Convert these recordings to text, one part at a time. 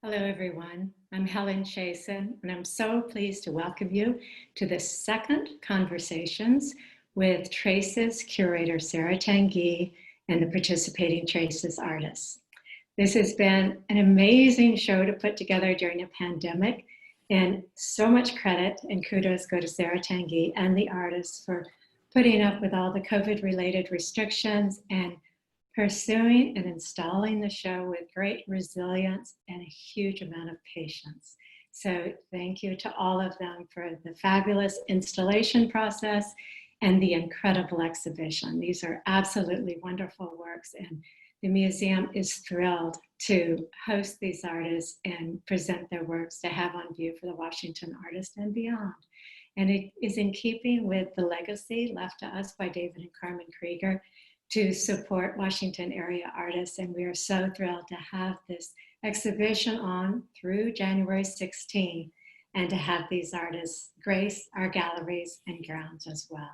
Hello, everyone. I'm Helen Chasen, and I'm so pleased to welcome you to the second Conversations with Traces curator Sarah Tanguy and the participating Traces artists. This has been an amazing show to put together during a pandemic, and so much credit and kudos go to Sarah Tanguy and the artists for putting up with all the COVID-related restrictions and pursuing and installing the show with great resilience and a huge amount of patience. So thank you to all of them for the fabulous installation process and the incredible exhibition. These are absolutely wonderful works, and the museum is thrilled to host these artists and present their works to have on view for the Washington artists and beyond. And it is in keeping with the legacy left to us by David and Carmen Krieger to support Washington area artists. And we are so thrilled to have this exhibition on through January 16 and to have these artists grace our galleries and grounds as well.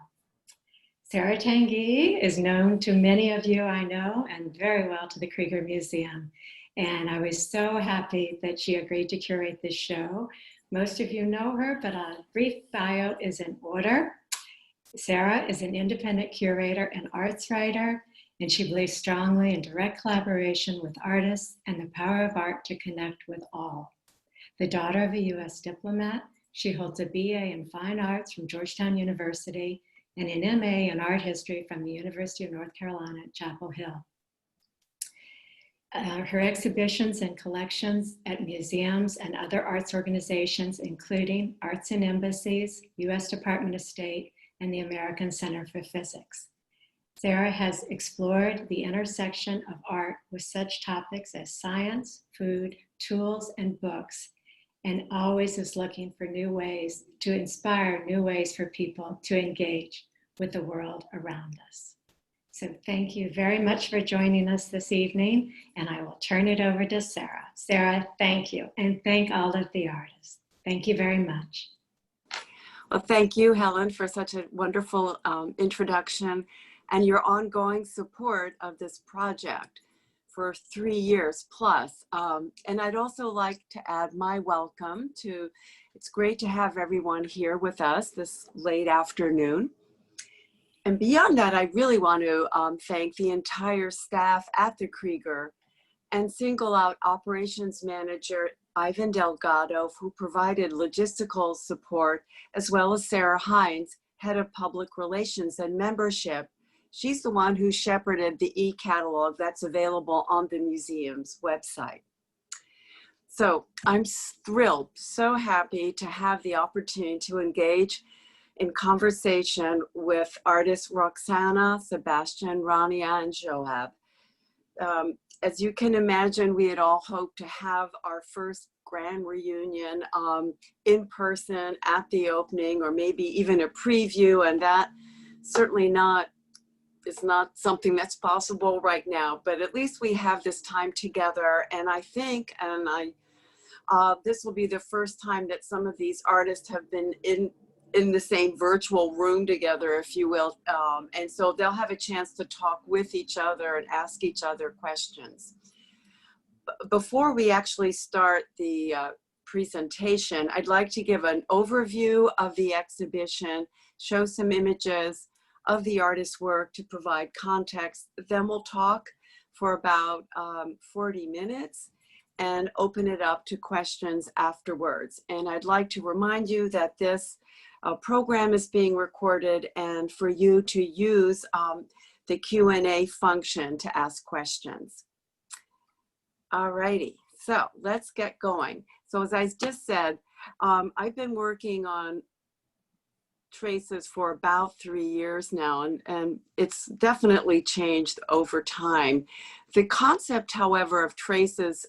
Sarah Tanguy is known to many of you, I know, and very well to the Krieger Museum. And I was so happy that she agreed to curate this show. Most of you know her, but a brief bio is in order. Sarah is an independent curator and arts writer, and she believes strongly in direct collaboration with artists and the power of art to connect with all. The daughter of a US diplomat, she holds a BA in Fine Arts from Georgetown University and an MA in Art History from the University of North Carolina at Chapel Hill. Her exhibitions and collections at museums and other arts organizations, including Arts and Embassies, US Department of State, and the American Center for Physics. Sarah has explored the intersection of art with such topics as science, food, tools, and books, and always is looking for new ways to inspire new ways for people to engage with the world around us. So thank you very much for joining us this evening, and I will turn it over to Sarah. Sarah, thank you, and thank all of the artists. Thank you very much. Well, thank you, Helen, for such a wonderful introduction and your ongoing support of this project for 3 years plus. And I'd also like to add my welcome to, it's great to have everyone here with us this late afternoon. And beyond that, I really want to thank the entire staff at the Krieger and single out operations manager Ivan Delgado, who provided logistical support, as well as Sarah Hines, head of public relations and membership. She's the one who shepherded the e-catalog that's available on the museum's website. So I'm thrilled, so happy to have the opportunity to engage in conversation with artists Roxana, Sebastian, Rania, and Johab. As you can imagine, we had all hoped to have our first grand reunion in person at the opening, or maybe even a preview, and that certainly is not something that's possible right now, but at least we have this time together. And I think, this will be the first time that some of these artists have been in the same virtual room together, if you will. And so they'll have a chance to talk with each other and ask each other questions. Before we actually start the presentation, I'd like to give an overview of the exhibition, show some images of the artist's work to provide context. Then we'll talk for about 40 minutes and open it up to questions afterwards. And I'd like to remind you that this program is being recorded, and for you to use the Q&A function to ask questions. Alrighty, so let's get going. So as I just said, I've been working on Traces for about 3 years now, and it's definitely changed over time. The concept, however, of Traces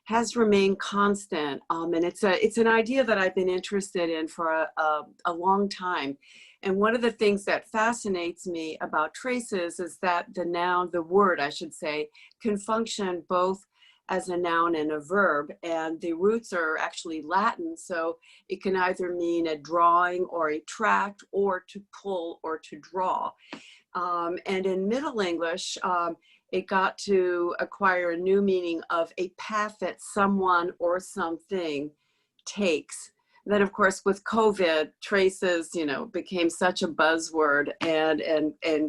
has remained constant, and it's an idea that I've been interested in for a long time. And one of the things that fascinates me about Traces is that the word, I should say, can function both as a noun and a verb, and the roots are actually Latin, so it can either mean a drawing or a tract, or to pull or to draw. And in Middle English, it got to acquire a new meaning of a path that someone or something takes. Then, of course, with COVID, traces, you know, became such a buzzword and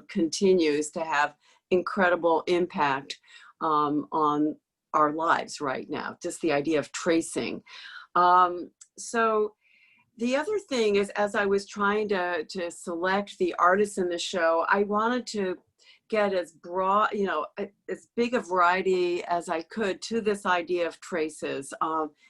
continues to have incredible impact on our lives right now, just the idea of tracing. So the other thing is, as I was trying to select the artists in the show, I wanted to get as broad, you know, as big a variety as I could to this idea of traces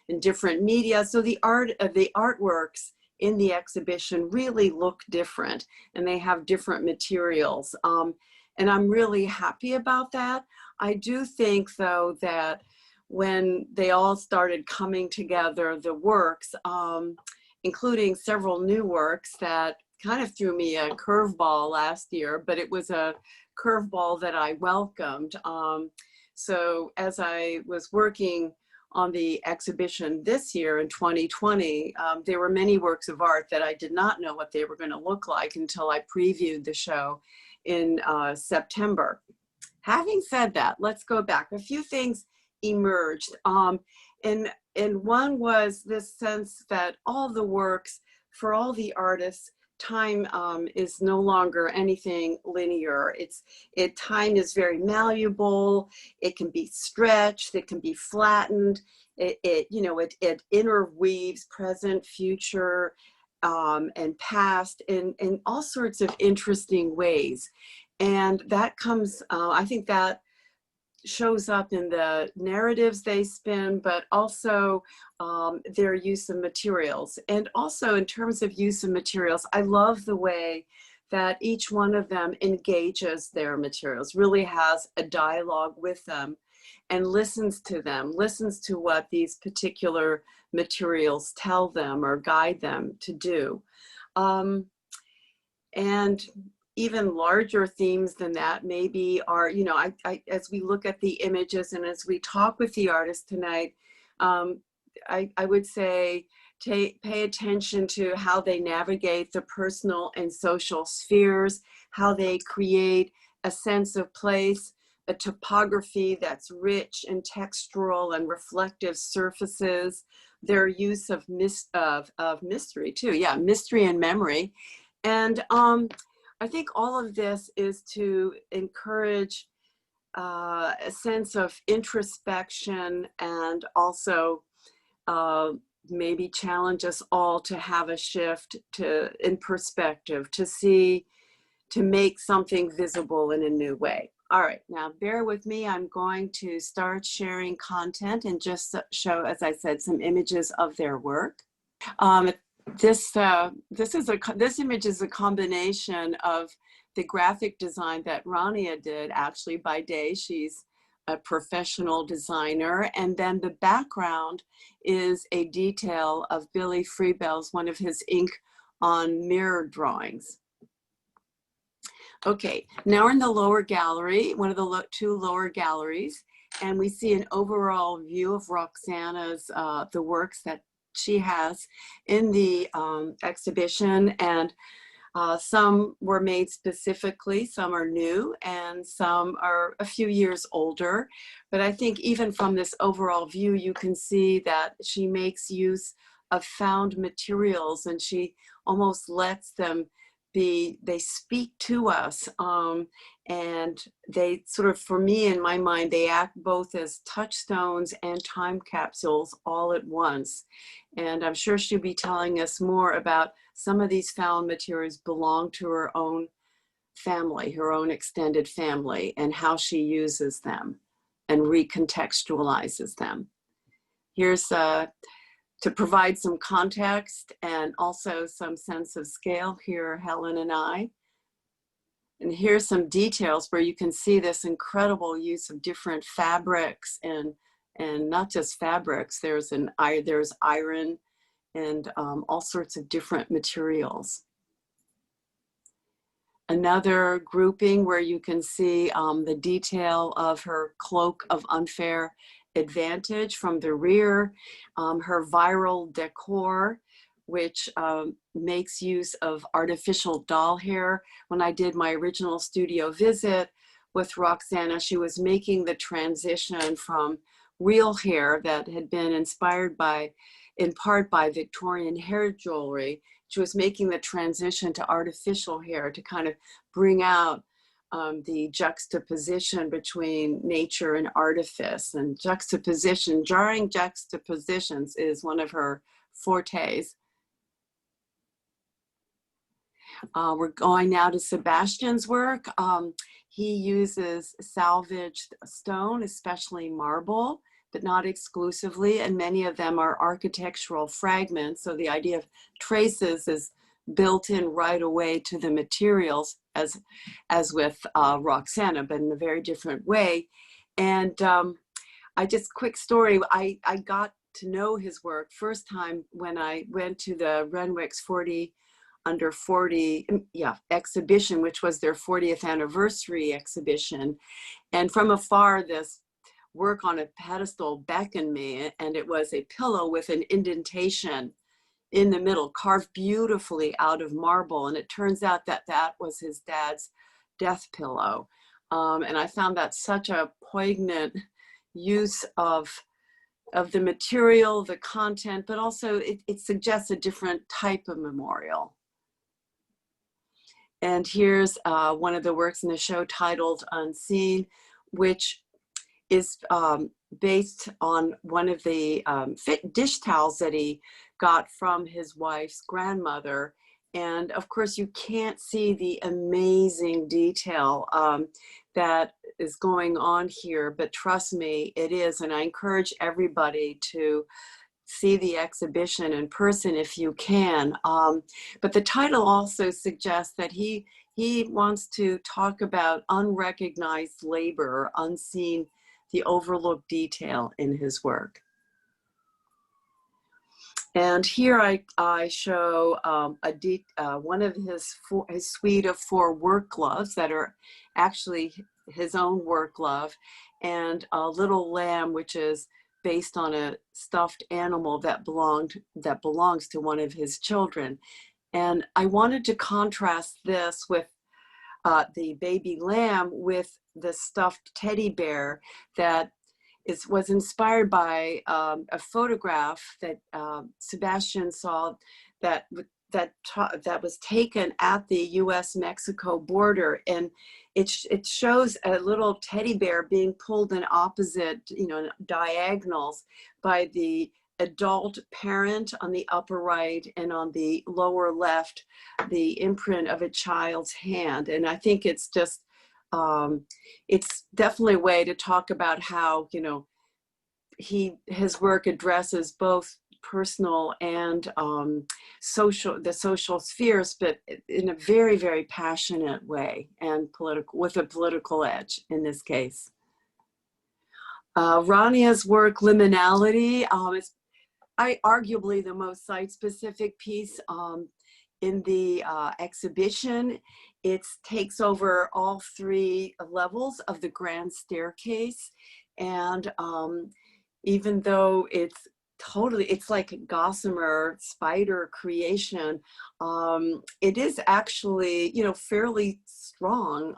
in different media. So the artworks in the exhibition really look different, and they have different materials. And I'm really happy about that. I do think, though, that when they all started coming together, the works, including several new works that kind of threw me a curveball last year, but it was a curveball that I welcomed. So as I was working on the exhibition this year in 2020, there were many works of art that I did not know what they were going to look like until I previewed the show in September. Having said that, let's go back. A few things emerged. And one was this sense that all the works, for all the artists, time is no longer anything linear. Time is very malleable. It can be stretched. It can be flattened. It interweaves present, future, and past in all sorts of interesting ways. And that comes, I think that shows up in the narratives they spin, but also their use of materials. And also in terms of use of materials, I love the way that each one of them engages their materials, really has a dialogue with them and listens to them, listens to what these particular materials tell them or guide them to do. And even larger themes than that maybe are, you know, as we look at the images and as we talk with the artists tonight, I would say pay attention to how they navigate the personal and social spheres, how they create a sense of place, a topography that's rich and textural and reflective surfaces, their use of mystery too, yeah, mystery and memory. And I think all of this is to encourage a sense of introspection and also maybe challenge us all to have a shift in perspective, to make something visible in a new way. All right, now bear with me. I'm going to start sharing content and just show, as I said, some images of their work. This image is a combination of the graphic design that Rania did actually by day. She's a professional designer. And then the background is a detail of Billy Freebell's, one of his ink on mirror drawings. Okay, now we're in the lower gallery, one of the two lower galleries, and we see an overall view of Roxana's, the works that she has in the exhibition, and some were made specifically, some are new, and some are a few years older. But I think even from this overall view, you can see that she makes use of found materials, and she almost lets them they speak to us, and they sort of, for me, in my mind, they act both as touchstones and time capsules all at once. And I'm sure she'll be telling us more about some of these found materials belong to her own family, her own extended family, and how she uses them and recontextualizes them. Here's to provide some context and also some sense of scale, here Helen and I. And here's some details where you can see this incredible use of different fabrics and not just fabrics, there's iron and all sorts of different materials. Another grouping where you can see the detail of her cloak of unfair advantage from the rear, her viral decor, which makes use of artificial doll hair. When I did my original studio visit, with Roxana. She was making the transition from real hair that had been inspired by, in part by Victorian hair jewelry. She was making the transition to artificial hair to kind of bring out the juxtaposition between nature and artifice. And juxtaposition, jarring juxtapositions is one of her fortes. We're going now to Sebastian's work. He uses salvaged stone, especially marble, but not exclusively, and many of them are architectural fragments. So the idea of traces is built in right away to the materials, as with Roxana, but in a very different way. And quick story, I got to know his work first time when I went to the Renwick's 40 under 40 exhibition, which was their 40th anniversary exhibition. And from afar, this work on a pedestal beckoned me, and it was a pillow with an indentation in the middle, carved beautifully out of marble. And it turns out that that was his dad's death pillow. And I found that such a poignant use of the material, the content, but also it suggests a different type of memorial. And here's one of the works in the show titled Unseen, which is based on one of the dish towels that he got from his wife's grandmother. And of course, you can't see the amazing detail that is going on here, but trust me, it is. And I encourage everybody to see the exhibition in person if you can. But the title also suggests that he wants to talk about unrecognized labor, unseen, the overlooked detail in his work. And here I show one of his suite of 4 work gloves that are actually his own work glove, and a little lamb, which is based on a stuffed animal that belongs to one of his children. And I wanted to contrast this with the baby lamb with the stuffed teddy bear that was inspired by a photograph that Sebastian saw that was taken at the U.S.-Mexico border, and it shows a little teddy bear being pulled in opposite, diagonals by the adult parent on the upper right, and on the lower left, the imprint of a child's hand. And I think it's just, it's definitely a way to talk about how, his work addresses both personal and the social spheres, but in a very, very passionate way, and with a political edge in this case. Rania's work, Liminality, is arguably the most site-specific piece in the exhibition. It takes over all 3 levels of the grand staircase, and even though it's like a gossamer spider creation, it is actually, fairly strong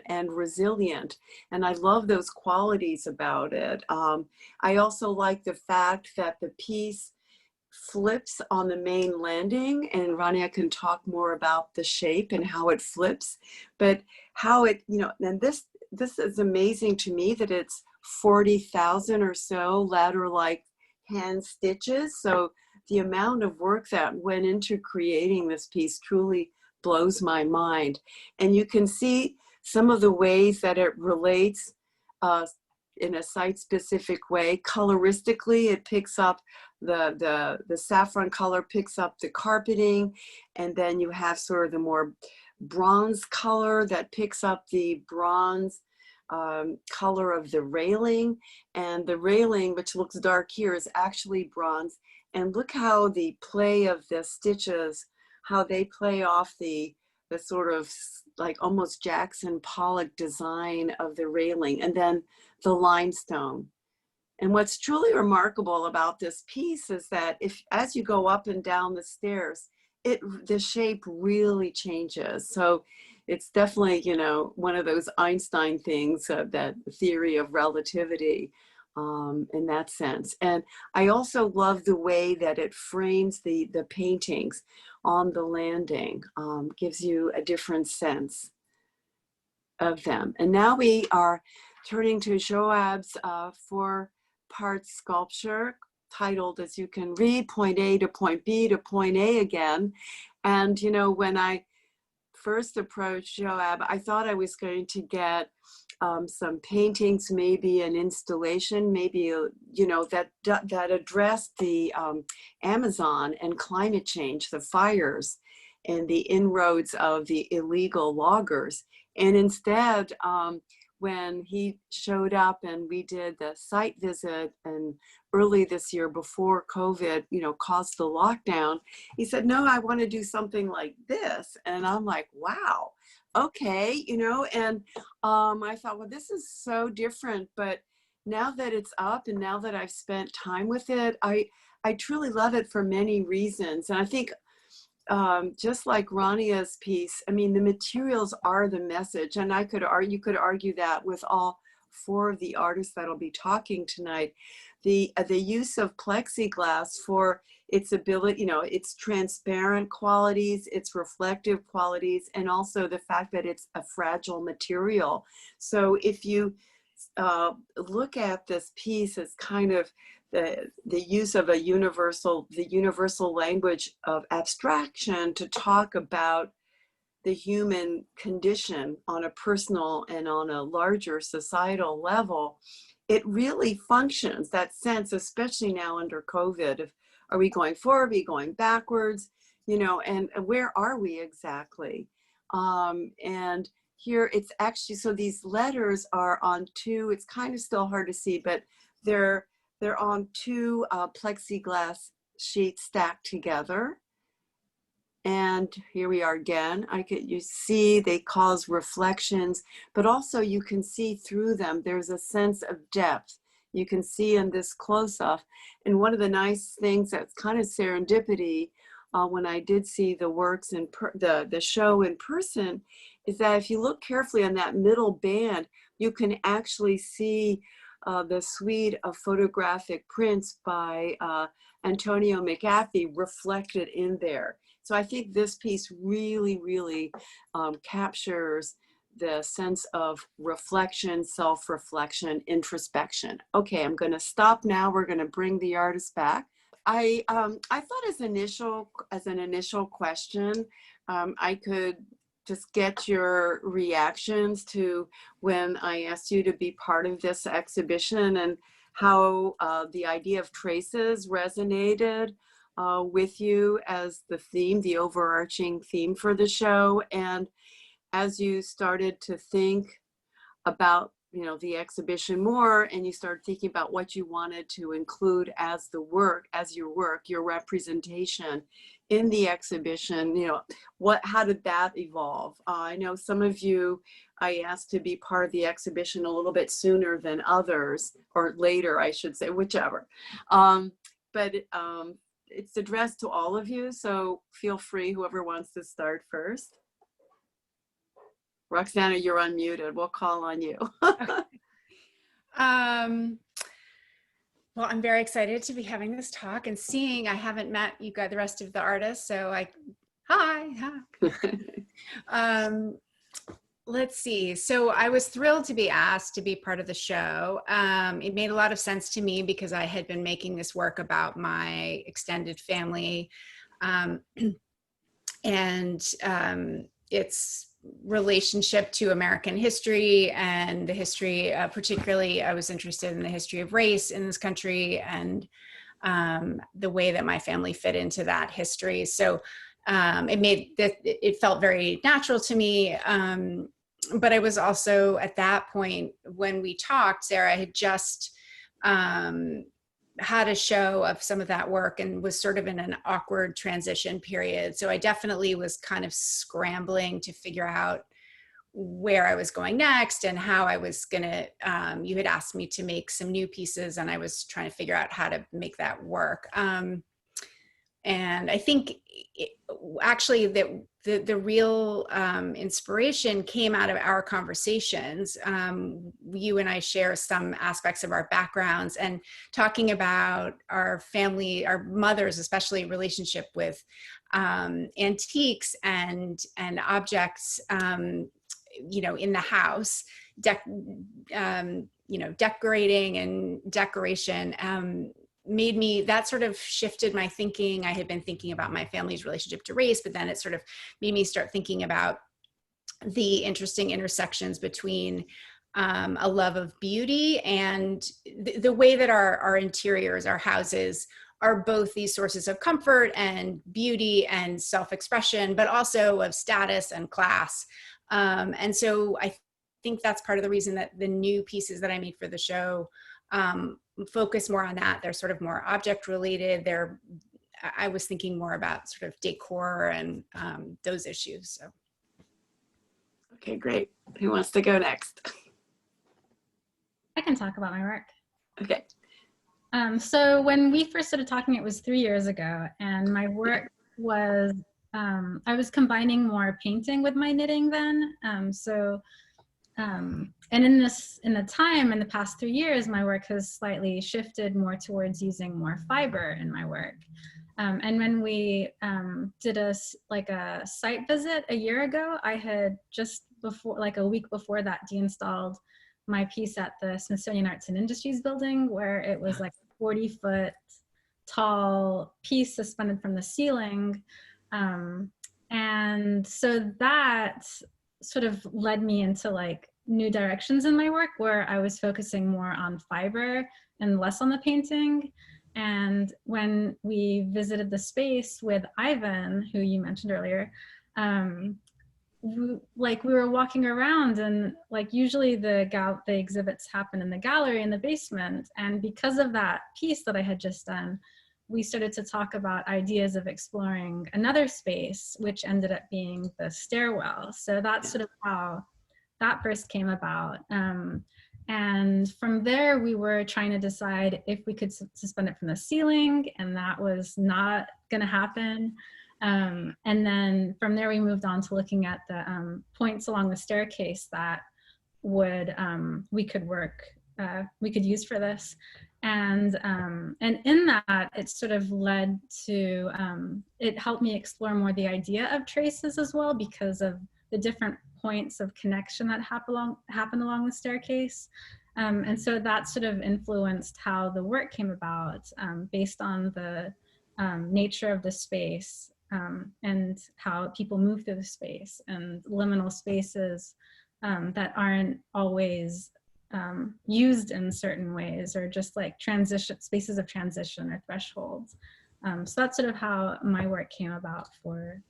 and resilient. And I love those qualities about it. I also like the fact that the piece flips on the main landing, and Rania can talk more about the shape and how it flips, but how it, and this is amazing to me, that it's 40,000 or so ladder-like hand stitches. So the amount of work that went into creating this piece truly blows my mind. And you can see some of the ways that it relates in a site-specific way. Coloristically, it picks up the saffron color, picks up the carpeting, and then you have sort of the more bronze color that picks up the bronze color of the railing, and the railing, which looks dark here, is actually bronze. And look how the play of the stitches, how they play off the sort of like almost Jackson Pollock design of the railing, and then the limestone. And what's truly remarkable about this piece is that as you go up and down the stairs, the shape really changes. So it's definitely, you know, one of those Einstein things, that theory of relativity, in that sense. And I also love the way that it frames the paintings on the landing, gives you a different sense of them. And now we are turning to Johhab's 4-part sculpture titled, as you can read, Point A to Point B to Point A again. And, you know, when I first approached Johab, I thought I was going to get some paintings, maybe an installation, maybe, you know, that addressed the Amazon and climate change, the fires and the inroads of the illegal loggers. And instead, when he showed up and we did the site visit, and early this year before COVID, you know, caused the lockdown, he said, no, I want to do something like this. And I'm like, wow, okay, you know, and I thought, well, this is so different. But now that it's up and now that I've spent time with it, I truly love it for many reasons. And I think just like Rania's piece, I mean, the materials are the message. And you could argue that with all 4 of the artists that'll be talking tonight. The use of plexiglass for its ability, you know, its transparent qualities, its reflective qualities, and also the fact that it's a fragile material. So if you look at this piece as kind of the use of the universal language of abstraction to talk about the human condition on a personal and on a larger societal level, it really functions, that sense, especially now under COVID, of are we going forward, are we going backwards, you know, and where are we exactly? And here it's actually, so these letters are on 2, it's kind of still hard to see, but they're on 2 plexiglass sheets stacked together. And here we are again. You see they cause reflections, but also you can see through them. There's a sense of depth. You can see in this close-up. And one of the nice things that's kind of serendipity when I did see the works in the show in person is that if you look carefully on that middle band, you can actually see the suite of photographic prints by Antonio McAfee reflected in there. So I think this piece really, really captures the sense of reflection, self-reflection, introspection. Okay, I'm going to stop now. We're going to bring the artist back. I thought as an initial question, I could just get your reactions to when I asked you to be part of this exhibition, and how the idea of traces resonated with you as the theme, the overarching theme for the show. And as you started to think about, you know, the exhibition more, and you started thinking about what you wanted to include as the work, as your work, your representation in the exhibition, you know, how did that evolve? I know some of you I asked to be part of the exhibition a little bit sooner than others, or later, I should say, whichever. But it's addressed to all of you, so feel free, whoever wants to start first. Roxana, you're unmuted. We'll call on you. Well, I'm very excited to be having this talk and seeing, I haven't met you guys, the rest of the artists, so hi. Let's see. So I was thrilled to be asked to be part of the show. It made a lot of sense to me because I had been making this work about my extended family and its relationship to American history and the history, particularly I was interested in the history of race in this country and the way that my family fit into that history. So it felt very natural to me. But I was also at that point when we talked, Sarah had just had a show of some of that work and was sort of in an awkward transition period. So I definitely was kind of scrambling to figure out where I was going next and how I was gonna, you had asked me to make some new pieces and I was trying to figure out how to make that work. And I think actually that the real inspiration came out of our conversations. You and I share some aspects of our backgrounds, and talking about our family, our mothers, especially relationship with antiques and objects, you know, in the house, you know, decorating and decoration. Made me, that sort of shifted my thinking. I had been thinking about my family's relationship to race, but then it sort of made me start thinking about the interesting intersections between a love of beauty and the way that our interiors, our houses, are both these sources of comfort and beauty and self-expression, but also of status and class. And so I think that's part of the reason that the new pieces that I made for the show focus more on that. They're sort of more object related. I was thinking more about sort of decor and those issues. So. Okay, great. Who wants to go next? I can talk about my work. Okay. So when we first started talking, it was 3 years ago, and my work was, I was combining more painting with my knitting then. And in the past 3 years, my work has slightly shifted more towards using more fiber in my work. And when we did a site visit a year ago, I had just before, like a week before that, deinstalled my piece at the Smithsonian Arts and Industries building, where it was like a 40-foot tall piece suspended from the ceiling. And so that sort of led me into like new directions in my work, where I was focusing more on fiber and less on the painting. And when we visited the space with Ivan, who you mentioned earlier, we were walking around, and like usually the exhibits happen in the gallery in the basement. And because of that piece that I had just done, we started to talk about ideas of exploring another space, which ended up being the stairwell. So that's sort of how that first came about. And from there, we were trying to decide if we could suspend it from the ceiling, and that was not going to happen. And then from there, we moved on to looking at the points along the staircase that we could use for this. And in that, it sort of led to, it helped me explore more the idea of traces as well, because of the different points of connection that happen along the staircase. And so that sort of influenced how the work came about, based on the nature of the space, and how people move through the space, and liminal spaces that aren't always used in certain ways, or just like spaces of transition or thresholds. So that's sort of how my work came about for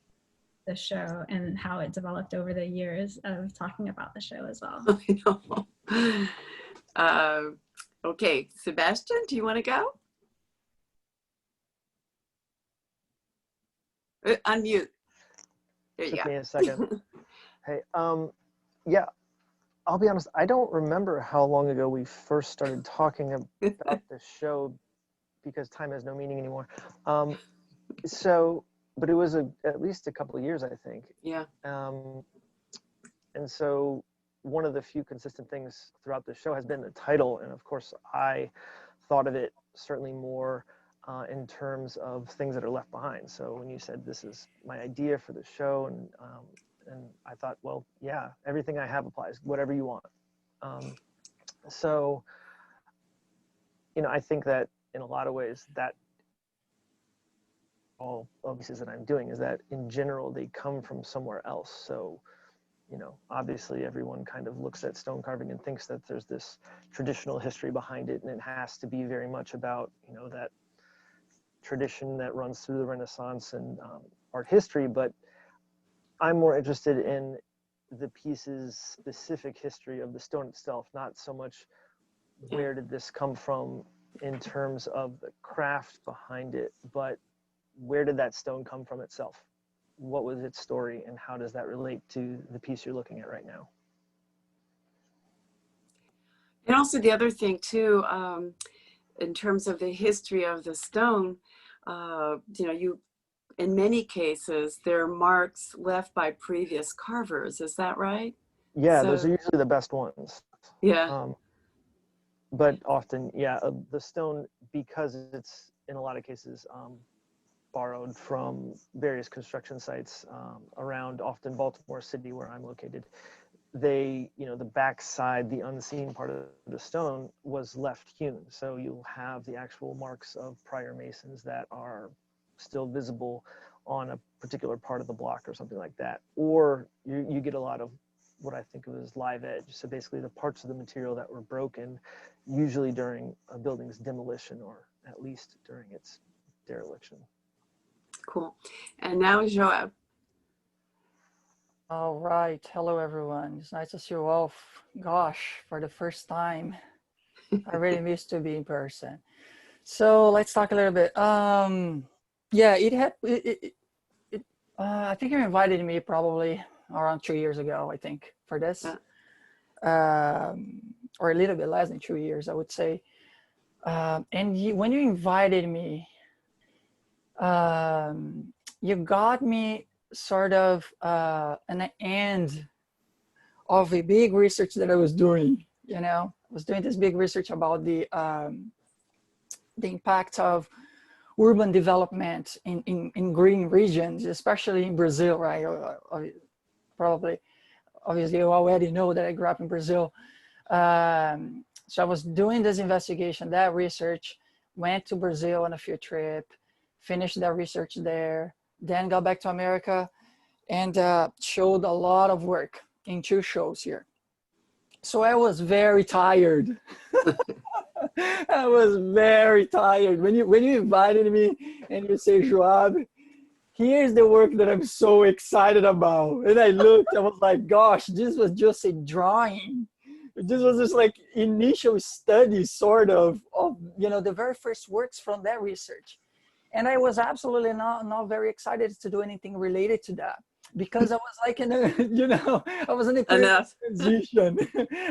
the show, and how it developed over the years of talking about the show as well. I know. Okay, Sebastian, do you want to go? Unmute. There you go. Took me a second. Hey, yeah, I'll be honest, I don't remember how long ago we first started talking about the show, because time has no meaning anymore. But it was at least a couple of years, I think. Yeah. And so one of the few consistent things throughout the show has been the title. And of course, I thought of it certainly more in terms of things that are left behind. So when you said this is my idea for the show, and I thought, well, yeah, everything I have applies, whatever you want. So, you know, I think that in a lot of ways that all pieces that I'm doing is that in general, they come from somewhere else. So, you know, obviously everyone kind of looks at stone carving and thinks that there's this traditional history behind it, and it has to be very much about, you know, that tradition that runs through the Renaissance and art history. But I'm more interested in the piece's specific history of the stone itself, not so much where did this come from in terms of the craft behind it, but where did that stone come from itself? What was its story, and how does that relate to the piece you're looking at right now? And also the other thing too, in terms of the history of the stone, you know, in many cases, they're marks left by previous carvers. Is that right? Yeah, So, those are usually the best ones. yeah. But often, yeah, the stone, because it's in a lot of cases borrowed from various construction sites around often Baltimore City, where I'm located, they, you know, the backside, the unseen part of the stone was left hewn. So you'll have the actual marks of prior masons that are still visible on a particular part of the block or something like that. Or you get a lot of what I think of as live edge. So basically the parts of the material that were broken, usually during a building's demolition or at least during its dereliction. Cool. And now Joab. All right. Hello, everyone. It's nice to see you all. Gosh, for the first time. I really missed to be in person. So let's talk a little bit. Yeah, I think you invited me probably around 2 years ago, I think, for this. Or a little bit less than 2 years, I would say. And when you invited me, you got me sort of an end of a big research that I was doing. You know, I was doing this big research about the impact of urban development in green regions, especially in Brazil, right? Probably, obviously, you already know that I grew up in Brazil. So I was doing this investigation, that research, went to Brazil on a field trip, finished that research there, then got back to America and showed a lot of work in 2 shows here. So I was very tired. I was very tired. When you invited me and you say, Joab, here's the work that I'm so excited about. And I looked, I was like, gosh, this was just a drawing. This was just like initial study sort of, you know, the very first works from that research. And I was absolutely not very excited to do anything related to that because I was like in a, you know, I was in a period of transition.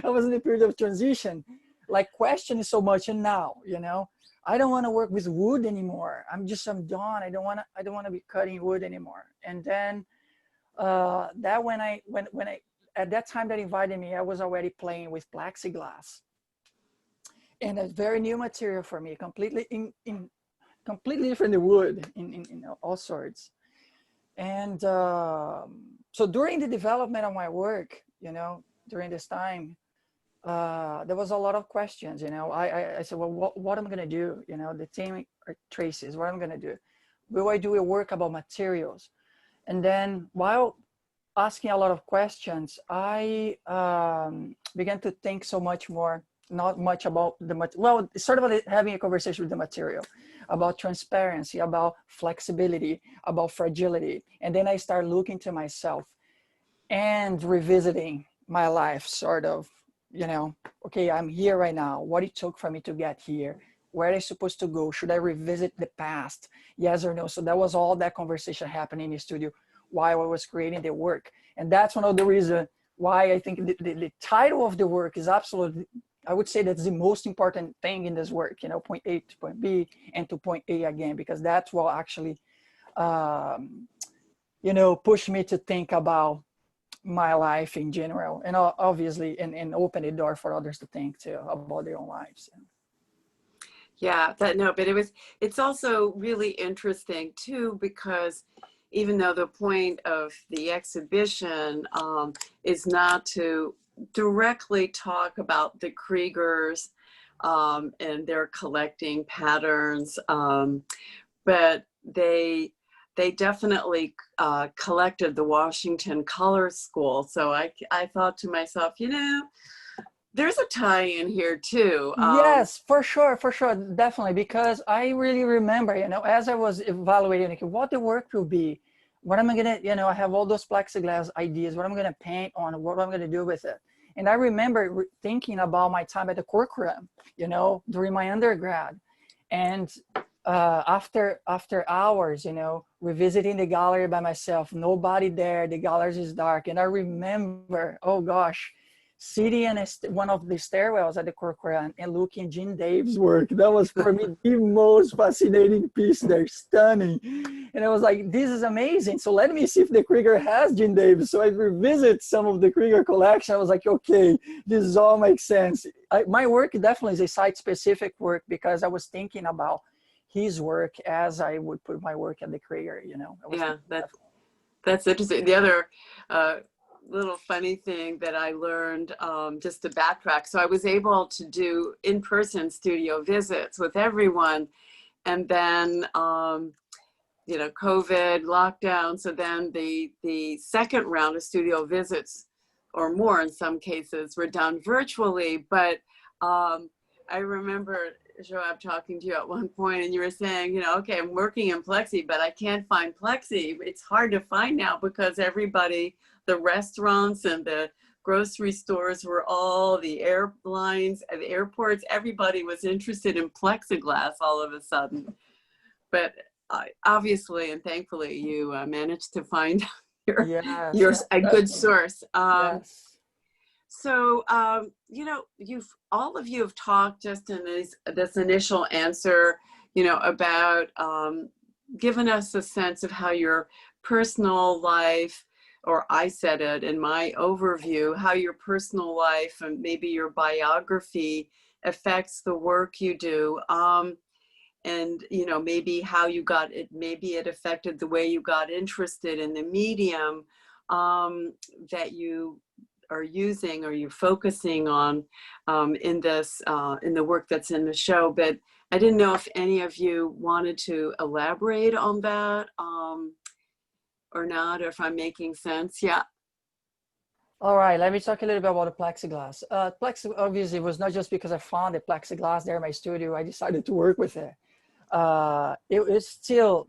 I was in a period of transition, like questioning so much. And now, you know, I don't want to work with wood anymore. I'm done. I don't want to be cutting wood anymore. And then that when I at that time that invited me, I was already playing with plexiglass, and a very new material for me, completely completely different than wood in all sorts. And so during the development of my work, you know, during this time, there was a lot of questions, you know. I said, well, what am I going to do? You know, the theme are traces, what I'm going to do? Will I do a work about materials? And then while asking a lot of questions, I began to think so much more, not much about well, sort of having a conversation with the material, about transparency, about flexibility, about fragility. And then I start looking to myself and revisiting my life, sort of, you know, okay, I'm here right now. What it took for me to get here? Where am I supposed to go? Should I revisit the past? Yes or no? So that was all that conversation happening in the studio while I was creating the work. And that's one of the reasons why I think the title of the work is absolutely, I would say that's the most important thing in this work, you know, point A to point B and to point A again, because that's what actually, you know, pushed me to think about my life in general, and obviously, and open the door for others to think too about their own lives. Yeah, but it's also really interesting too, because even though the point of the exhibition is not to directly talk about the Kriegers and their collecting patterns, but they definitely collected the Washington Color School. So I thought to myself, you know, there's a tie-in here too. Yes, for sure, definitely, because I really remember, you know, as I was evaluating, okay, what the work will be, what am I gonna, you know, I have all those plexiglass ideas, what I'm gonna paint on, what I'm gonna do with it. And I remember thinking about my time at the Corcoran, you know, during my undergrad, and after hours, you know, revisiting the gallery by myself, nobody there, the gallery is dark, and I remember, oh gosh, sitting in one of the stairwells at the Corcoran and looking at Jean Dave's work. That was for me the most fascinating piece there, stunning. And I was like, this is amazing. So let me see if the Krieger has Jean Dave. So I revisit some of the Krieger collection. I was like, okay, this all makes sense. My work definitely is a site-specific work because I was thinking about his work as I would put my work at the Krieger, you know. Yeah, that's interesting. The other little funny thing that I learned, just to backtrack, so I was able to do in-person studio visits with everyone, and then you know, COVID lockdown. So then the second round of studio visits, or more in some cases, were done virtually. But I remember, Johab, talking to you at one point, and you were saying, you know, okay, I'm working in Plexi, but I can't find Plexi. It's hard to find now because everybody, the restaurants and the grocery stores were all, the airlines, the airports, everybody was interested in plexiglass all of a sudden. But obviously and thankfully, you managed to find a good source. Yes. So, you know, all of you have talked just in this initial answer, you know, about giving us a sense of how your personal life, or I said it in my overview, how your personal life and maybe your biography affects the work you do. And, you know, maybe how you got it, maybe it affected the way you got interested in the medium that you are using or you're focusing on in this, in the work that's in the show. But I didn't know if any of you wanted to elaborate on that or not, or if I'm making sense. Yeah. All right, let me talk a little bit about the plexiglass. Obviously, it was not just because I found the plexiglass there in my studio, I decided to work with it. It was still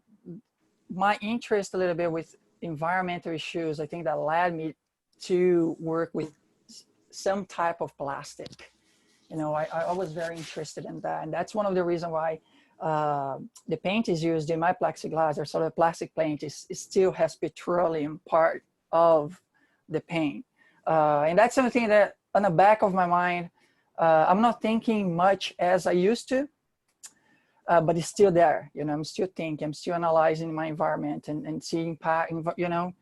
my interest a little bit with environmental issues. I think that led me to work with some type of plastic. You know, I was very interested in that. And that's one of the reasons why the paint is used in my plexiglass, or sort of plastic paint, it still has petroleum part of the paint. And that's something that on the back of my mind, I'm not thinking much as I used to, but it's still there. You know, I'm still thinking, I'm still analyzing my environment and seeing, you know,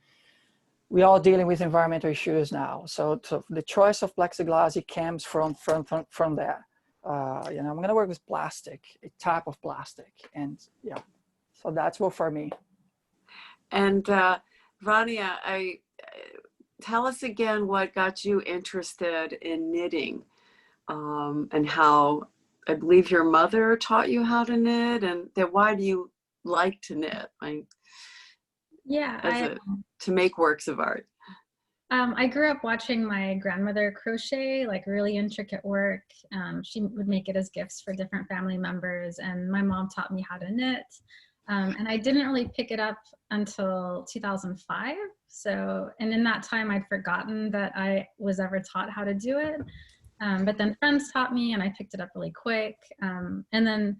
we're all dealing with environmental issues now. So the choice of plexiglass, it comes from that. You know, I'm gonna work with plastic, a type of plastic, and yeah, so that's what for me. And Rania, tell us again what got you interested in knitting, and how I believe your mother taught you how to knit, and then why do you like to knit? To make works of art. I grew up watching my grandmother crochet, like really intricate work. She would make it as gifts for different family members, and my mom taught me how to knit. And I didn't really pick it up until 2005. So, and in that time I'd forgotten that I was ever taught how to do it. But then friends taught me and I picked it up really quick. And then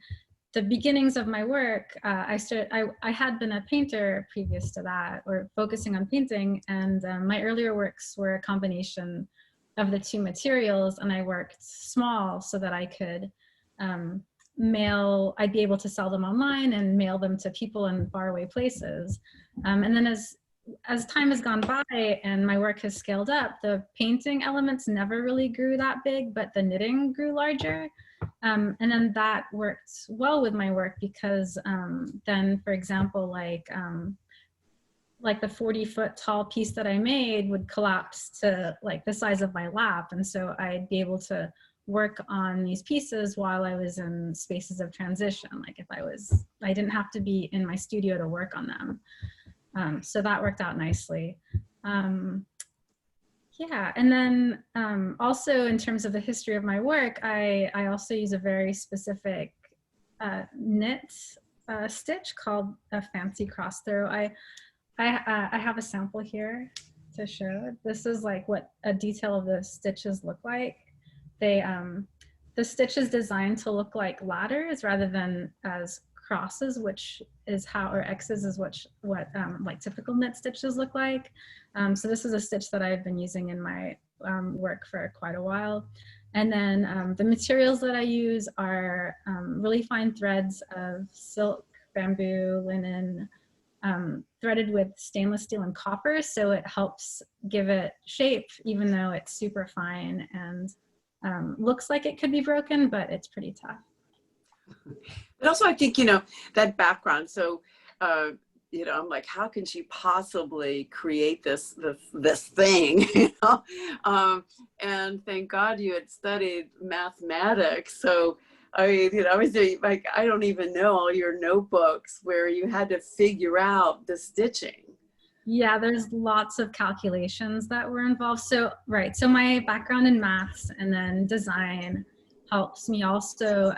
the beginnings of my work, I had been a painter previous to that, or focusing on painting, and my earlier works were a combination of the two materials, and I worked small so that I could I'd be able to sell them online and mail them to people in faraway places. And then as time has gone by and my work has scaled up, the painting elements never really grew that big, but the knitting grew larger. And then that worked well with my work because then, for example, like the 40-foot tall piece that I made would collapse to like the size of my lap. And so I'd be able to work on these pieces while I was in spaces of transition. Like if I didn't have to be in my studio to work on them. So that worked out nicely. Yeah, and then also in terms of the history of my work, I also use a very specific knit stitch called a fancy cross throw. I have a sample here to show. This is like what a detail of the stitches look like. The stitch is designed to look like ladders rather than as crosses, which is how, or X's is what like typical knit stitches look like. So this is a stitch that I've been using in my work for quite a while. And then the materials that I use are really fine threads of silk, bamboo, linen, threaded with stainless steel and copper, so it helps give it shape even though it's super fine and looks like it could be broken, but it's pretty tough. But also I think, that background, so I'm like, how can she possibly create this thing, and thank God you had studied mathematics. So I mean, I was doing, like, I don't even know, all your notebooks where you had to figure out the stitching. Yeah, there's lots of calculations that were involved. So, right, so my background in maths and then design helps me also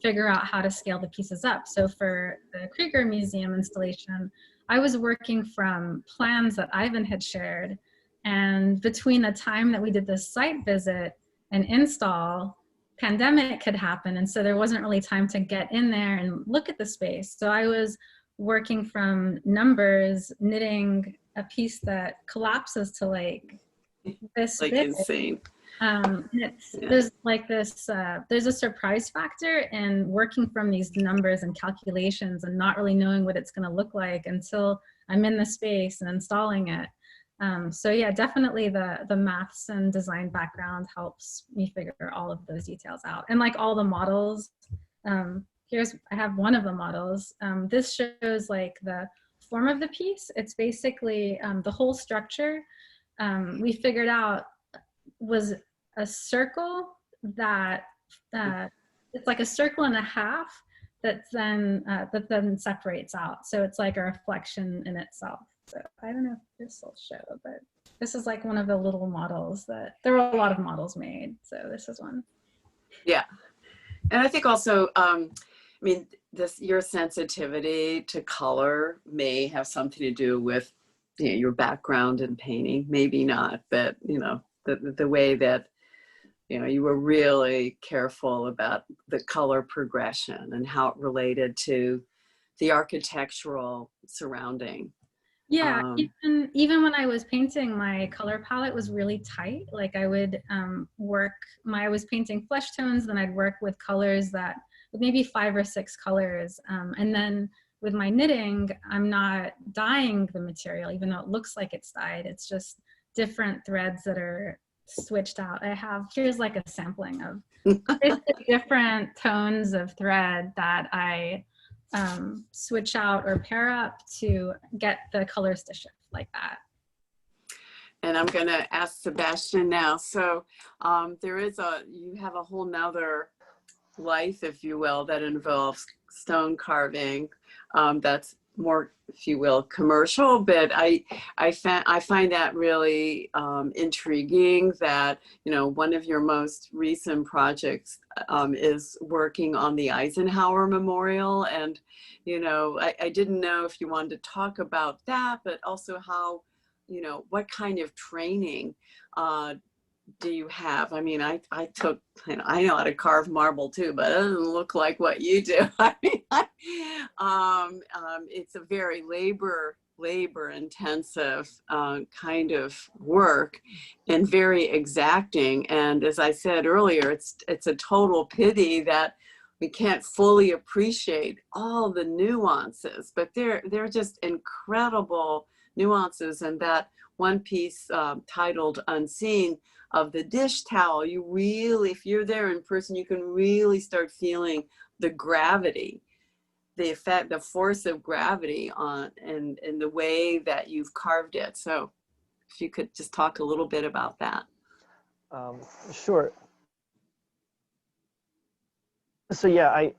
figure out how to scale the pieces up. So for the Krieger Museum installation, I was working from plans that Ivan had shared. And between the time that we did this site visit and install, pandemic had happened. And so there wasn't really time to get in there and look at the space. So I was working from numbers, knitting a piece that collapses to like this like big. Insane. There's like this, there's a surprise factor in working from these numbers and calculations and not really knowing what it's going to look like until I'm in the space and installing it. So yeah, definitely the maths and design background helps me figure all of those details out. And like all the models, I have one of the models. This shows like the form of the piece. It's basically the whole structure we figured out was a circle that it's like a circle and a half that then separates out. So it's like a reflection in itself. So I don't know if this will show, but this is like one of the little models that there were a lot of models made. So this is one. Yeah. And I think also, I mean, your sensitivity to color may have something to do with your background in painting, maybe not, but the way that you were really careful about the color progression and how it related to the architectural surrounding. Yeah, even when I was painting, my color palette was really tight. Like I would I was painting flesh tones, then I'd work with colors that maybe 5 or 6 colors. And then with my knitting, I'm not dyeing the material, even though it looks like it's dyed. It's just different threads that are switched out. Here's like a sampling of different tones of thread that I switch out or pair up to get the colors to shift like that. And I'm going to ask Sebastian now. So you have a whole nother life, if you will, that involves stone carving. That's more, if you will, commercial, but I find that really intriguing that, one of your most recent projects is working on the Eisenhower Memorial. And, I didn't know if you wanted to talk about that, but also how, what kind of training do you have? I mean, I know how to carve marble too, but it doesn't look like what you do. I mean, it's a very labor intensive kind of work and very exacting. And as I said earlier, it's a total pity that we can't fully appreciate all the nuances, but they're just incredible nuances. And that one piece titled Unseen, of the dish towel, you really, if you're there in person, you can really start feeling the gravity, the effect, the force of gravity on and the way that you've carved it. So if you could just talk a little bit about that. Sure. So yeah, I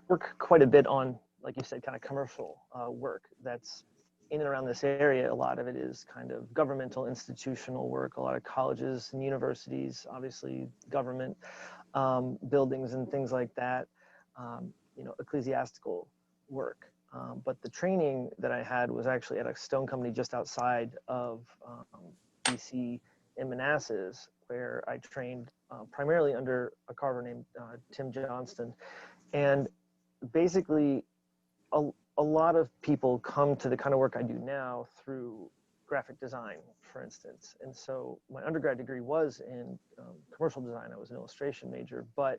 work quite a bit on, like you said, kind of commercial work that's in and around this area. A lot of it is kind of governmental institutional work, a lot of colleges and universities, obviously government buildings and things like that, ecclesiastical work. But the training that I had was actually at a stone company just outside of BC in Manassas, where I trained primarily under a carver named Tim Johnston. And basically, a lot of people come to the kind of work I do now through graphic design, for instance. And so my undergrad degree was in commercial design. I was an illustration major, but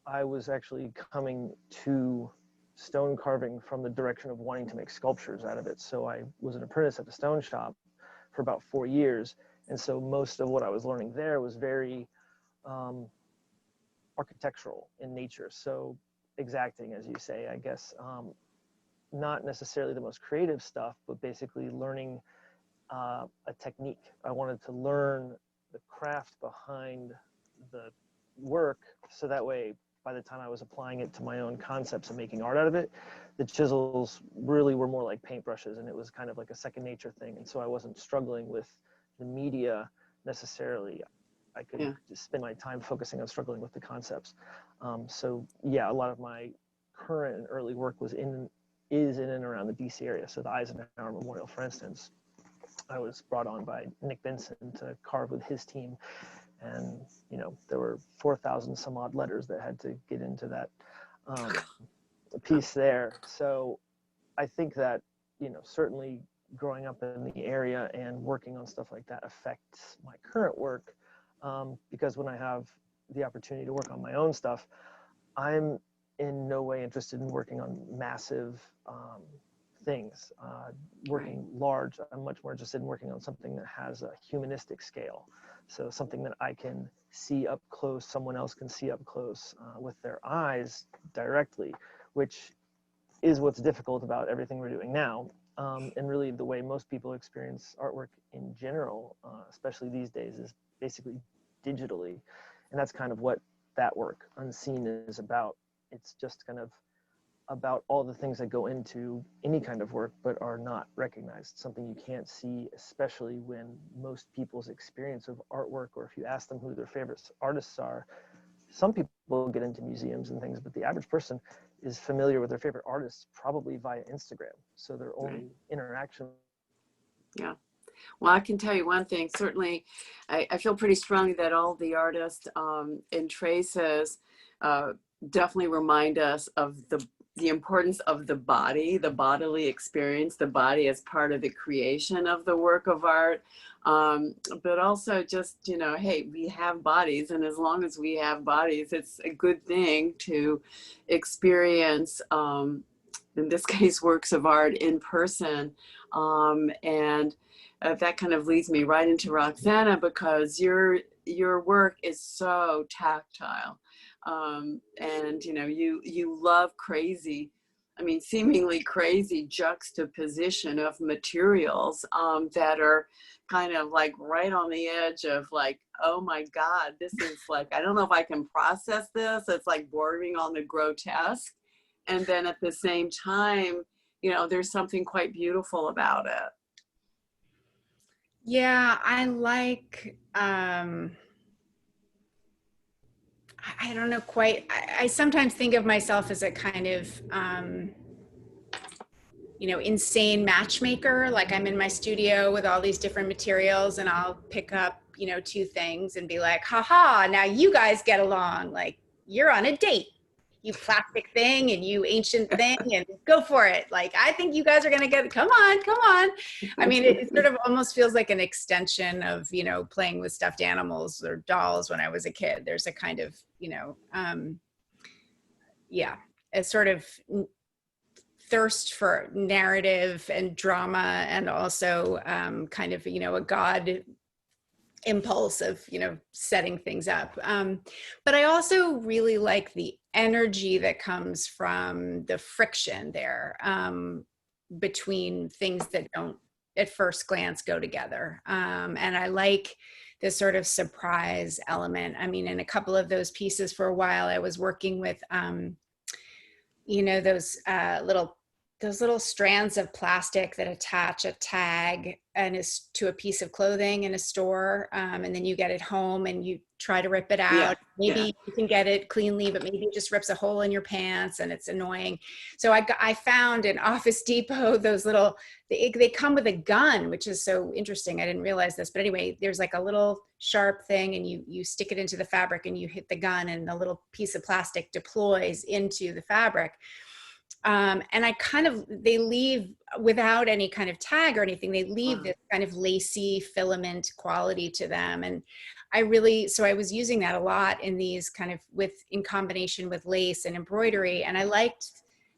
I was actually coming to stone carving from the direction of wanting to make sculptures out of it. So I was an apprentice at the stone shop for about 4 years. And so most of what I was learning there was very architectural in nature. So exacting, as you say, I guess, not necessarily the most creative stuff, but basically learning a technique. I wanted to learn the craft behind the work, so that way, by the time I was applying it to my own concepts and making art out of it, the chisels really were more like paintbrushes, and it was kind of like a second nature thing. And so I wasn't struggling with the media necessarily. I could just spend my time focusing on struggling with the concepts. So yeah, a lot of my current and early work is in and around the DC area. So the Eisenhower Memorial, for instance, I was brought on by Nick Benson to carve with his team. And, you know, there were 4,000 some odd letters that had to get into that piece there. So I think that, you know, certainly growing up in the area and working on stuff like that affects my current work, because when I have the opportunity to work on my own stuff, I'm in no way interested in working on massive things, working large. I'm much more interested in working on something that has a humanistic scale. So something that I can see up close, someone else can see up close with their eyes directly, which is what's difficult about everything we're doing now. And really the way most people experience artwork in general, especially these days, is basically digitally. And that's kind of what that work, Unseen, is about. It's just kind of about all the things that go into any kind of work but are not recognized, something you can't see, especially when most people's experience of artwork, or if you ask them who their favorite artists are, some people get into museums and things, but the average person is familiar with their favorite artists probably via Instagram. So their only interaction. Yeah. Well, I can tell you one thing, certainly I feel pretty strongly that all the artists in Traces definitely remind us of the importance of the body, the bodily experience, the body as part of the creation of the work of art. But also just, you know, hey, we have bodies, and as long as we have bodies, it's a good thing to experience, in this case, works of art in person. And that kind of leads me right into Roxana, because your work is so tactile. And you know, you love crazy, I mean, seemingly crazy juxtaposition of materials that are kind of like right on the edge of like, oh my God, this is like, I don't know if I can process this. It's like bordering on the grotesque. And then at the same time, you know, there's something quite beautiful about it. Yeah, I like, I don't know quite. I sometimes think of myself as a kind of, you know, insane matchmaker. Like I'm in my studio with all these different materials, and I'll pick up, you know, 2 things and be like, haha, now you guys get along. Like you're on a date, you plastic thing and you ancient thing, and go for it. Like, I think you guys are going to get, come on, come on. I mean, it sort of almost feels like an extension of, you know, playing with stuffed animals or dolls when I was a kid. There's a kind of, you know, yeah, a sort of thirst for narrative and drama, and also kind of, you know, a God impulse of, you know, setting things up. But I also really like the energy that comes from the friction there between things that don't at first glance go together. And I like the sort of surprise element. I mean, in a couple of those pieces for a while, I was working with, you know, those little strands of plastic that attach a tag and is to a piece of clothing in a store. And then you get it home and you try to rip it out. Yeah, maybe you can get it cleanly, but maybe it just rips a hole in your pants and it's annoying. So I found in Office Depot, those little, they come with a gun, which is so interesting. I didn't realize this, but anyway, there's like a little sharp thing and you stick it into the fabric and you hit the gun and the little piece of plastic deploys into the fabric. And they leave without any kind of tag or anything, they leave this kind of lacy filament quality to them. And so I was using that a lot in these kind of in combination with lace and embroidery. And I liked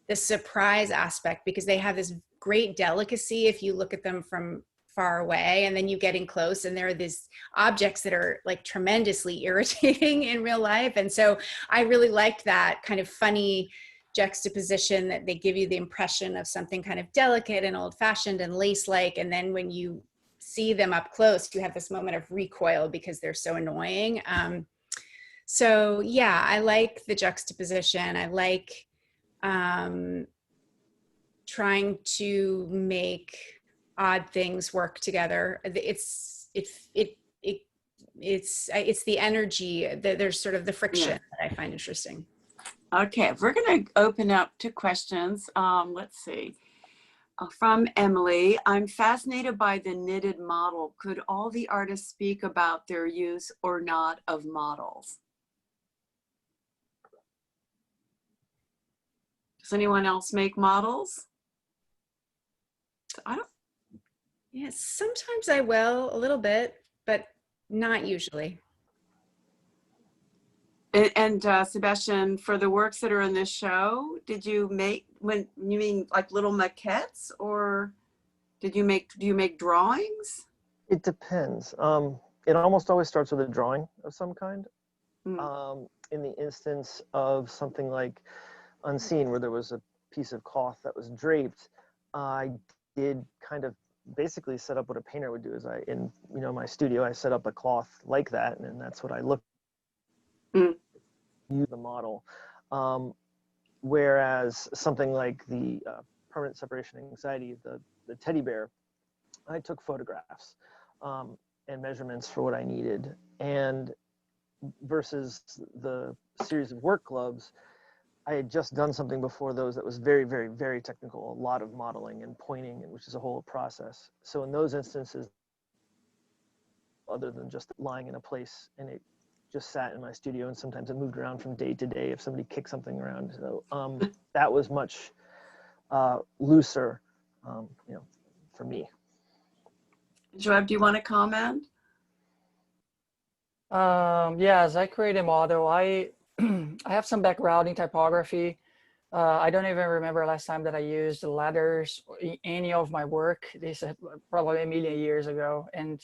the surprise aspect because they have this great delicacy if you look at them from far away, and then you get in close and there are these objects that are like tremendously irritating in real life. And so I really liked that kind of funny juxtaposition that they give you the impression of something kind of delicate and old-fashioned and lace-like, and then when you see them up close you have this moment of recoil because they're so annoying. So yeah, I like the juxtaposition. I like trying to make odd things work together. It's the energy, there's sort of the friction that I find interesting. Okay, we're going to open up to questions. Let's see. From Emily, I'm fascinated by the knitted model. Could all the artists speak about their use or not of models? Does anyone else make models? I don't. Yes, sometimes I will, a little bit, but not usually. And Sebastian, for the works that are in this show, did you make, when you mean like little maquettes, or do you make drawings? It depends. It almost always starts with a drawing of some kind. In the instance of something like Unseen, where there was a piece of cloth that was draped, I did kind of basically set up what a painter would do. Is in my studio, I set up a cloth like that, and that's what I looked. Use the model, whereas something like the permanent separation anxiety, the teddy bear, I took photographs and measurements for what I needed, and versus the series of work gloves, I had just done something before those that was very, very, very technical, a lot of modeling and pointing, which is a whole process. So in those instances, other than just lying in a place and it just sat in my studio, and sometimes it moved around from day to day if somebody kicked something around. So that was much looser, for me. Johab, do you want to comment? Yes, I create a model. I have some background in typography. I don't even remember last time that I used letters in any of my work. This is probably a million years ago, and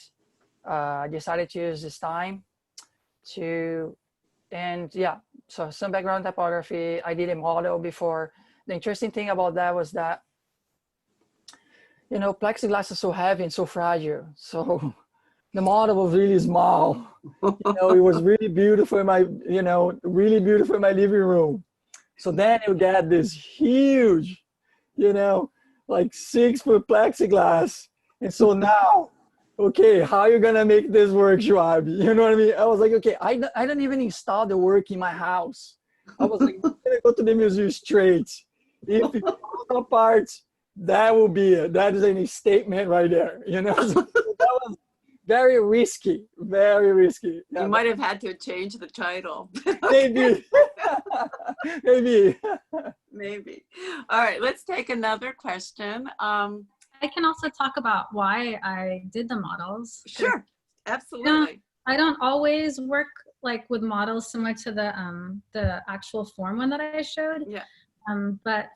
I decided to use this time so some background typography. I did a model before. The interesting thing about that was that, plexiglass is so heavy and so fragile. So the model was really small. It was really beautiful in my, really beautiful in my living room. So then you get this huge, like 6-foot plexiglass. And so now, okay, how are you gonna make this work, Johab? You know what I mean? I was like, okay, I don't even install the work in my house. I was like, I'm gonna go to the museum straight. If it falls apart, that will be it. That is a statement right there. So that was very risky, very risky. You might have had to change the title. Maybe. Maybe. Maybe. All right, let's take another question. I can also talk about why I did the models. Sure, absolutely. I don't always work like with models similar to the actual form one that I showed. Yeah. But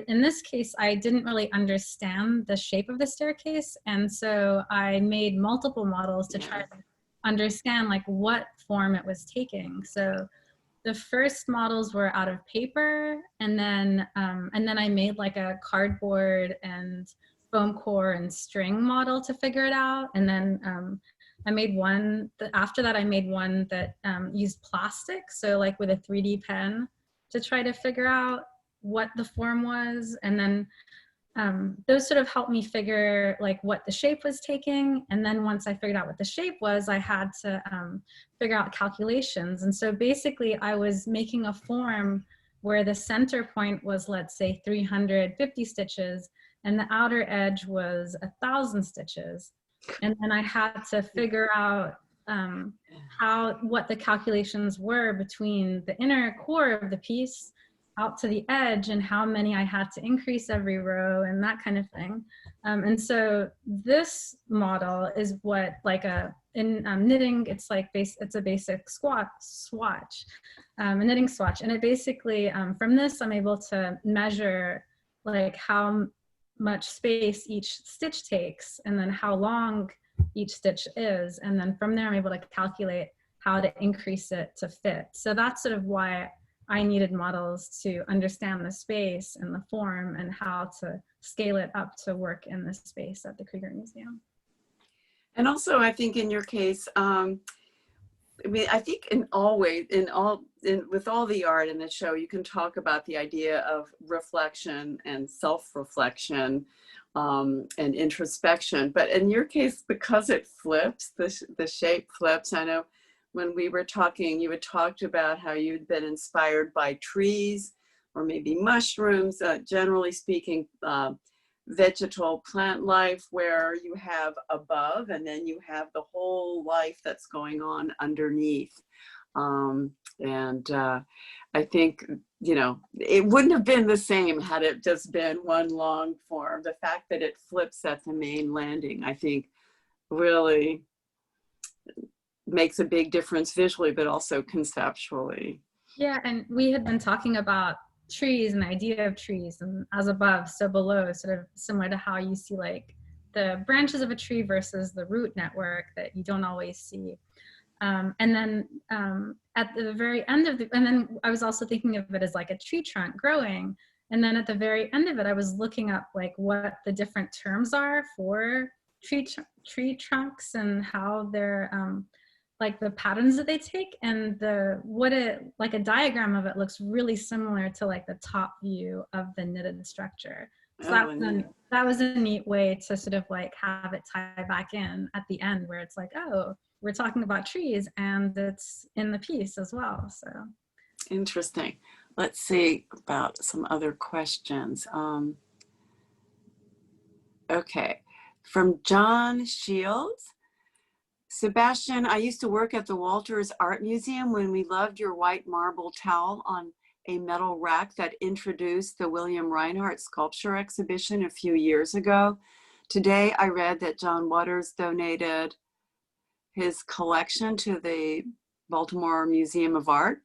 in this case, I didn't really understand the shape of the staircase. And so I made multiple models to try to understand like what form it was taking. So the first models were out of paper, and then I made like a cardboard and foam core and string model to figure it out. And then I made one, after that I made one that used plastic. So like with a 3D pen to try to figure out what the form was. And then those sort of helped me figure like what the shape was taking. And then once I figured out what the shape was, I had to figure out calculations. And so basically I was making a form where the center point was, let's say, 350 stitches, and the outer edge was 1,000 stitches. And then I had to figure out what the calculations were between the inner core of the piece out to the edge and how many I had to increase every row and that kind of thing. And so this model is what like in knitting, it's like it's a basic swatch, a knitting swatch. And it basically, from this, I'm able to measure like how much space each stitch takes and then how long each stitch is. And then from there, I'm able to calculate how to increase it to fit. So that's sort of why I needed models to understand the space and the form and how to scale it up to work in this space at the Krieger Museum. And also, I think in your case, I mean, I think with all the art in the show, you can talk about the idea of reflection and self-reflection and introspection. But in your case, because it flips, the shape flips. I know when we were talking, you had talked about how you'd been inspired by trees or maybe mushrooms, generally speaking, vegetal plant life, where you have above and then you have the whole life that's going on underneath. I think, you know, it wouldn't have been the same had it just been one long form. The fact that it flips at the main landing, I think, really makes a big difference visually, but also conceptually. Yeah, and we had been talking about trees and the idea of trees, and as above, so below, sort of similar to how you see like the branches of a tree versus the root network that you don't always see. And then at the very end of and then I was also thinking of it as like a tree trunk growing. And then at the very end of it, I was looking up like what the different terms are for tree trunks and how they're like the patterns that they take, and like a diagram of it looks really similar to like the top view of the knitted structure. So that was a neat way to sort of like have it tie back in at the end, where it's like, oh, we're talking about trees and it's in the piece as well. So interesting. Let's see about some other questions. Okay, from John Shields. Sebastian, I used to work at the Walters Art Museum when we loved your white marble towel on a metal rack that introduced the William Reinhardt sculpture exhibition a few years ago. Today, I read that John Waters donated his collection to the Baltimore Museum of Art,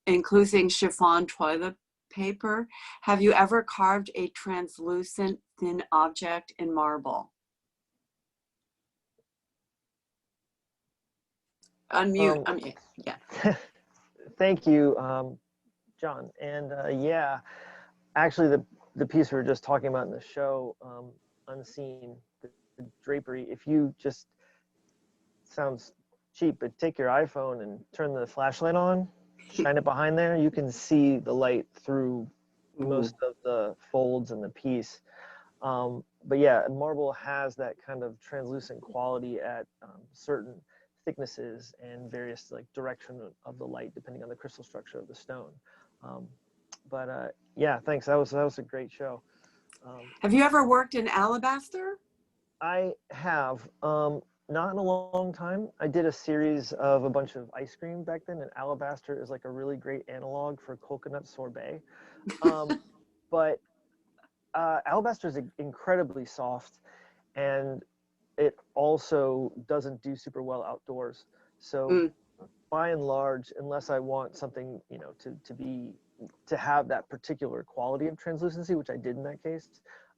including chiffon toilet paper. Have you ever carved a translucent thin object in marble? Unmute, yeah. Thank you, John. And yeah, actually the piece we were just talking about in the show, Unseen, the drapery, if you just, sounds cheap, but take your iPhone and turn the flashlight on, shine it behind there, you can see the light through most of the folds in the piece. But yeah, marble has that kind of translucent quality at certain thicknesses and various like direction of the light depending on the crystal structure of the stone. Yeah, thanks. That was a great show. Have you ever worked in Alabaster? I have, not in a long time. I did a series of a bunch of ice cream back then, and Alabaster is like a really great analog for coconut sorbet. But Alabaster is incredibly soft, and it also doesn't do super well outdoors. So by and large, unless I want something, you know, to have that particular quality of translucency, which I did in that case,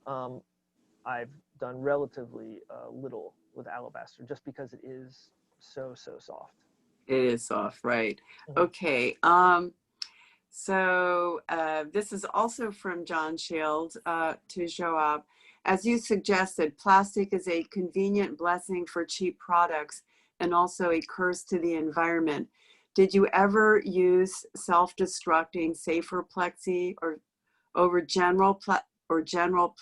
I've done relatively little with Alabaster just because it is so soft. It is soft, right? Okay. So this is also from John Shields to Johab. As you suggested, plastic is a convenient blessing for cheap products and also a curse to the environment. Did you ever use self-destructing safer plexi or over general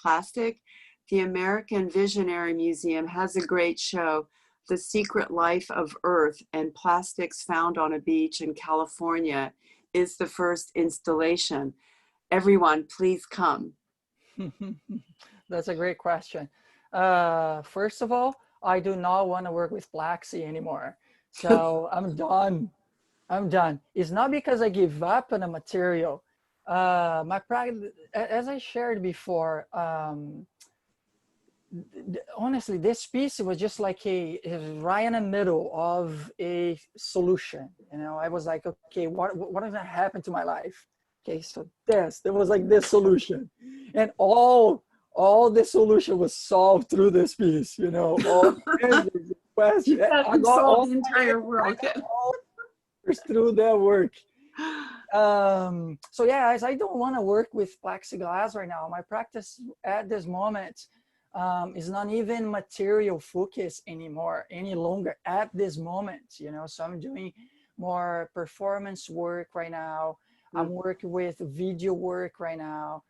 plastic? The American Visionary Museum has a great show, The Secret Life of Earth and Plastics Found on a Beach in California is the first installation. Everyone, please come. That's a great question. First of all, I do not want to work with Plexi anymore. So I'm done. I'm done. It's not because I give up on a material. My practice, as I shared before, honestly, this piece was just like it was right in the middle of a solution. You know, I was like, okay, what is gonna happen to my life? Okay, so there was like this solution, and all the solution was solved through this piece. You know, all answers, questions. That I would got solve all the entire world. through their work. So yeah, as I don't want to work with plexiglass right now. My practice at this moment is not even material focus anymore, any longer at this moment, you know. So I'm doing more performance work right now. I'm working with video work right now,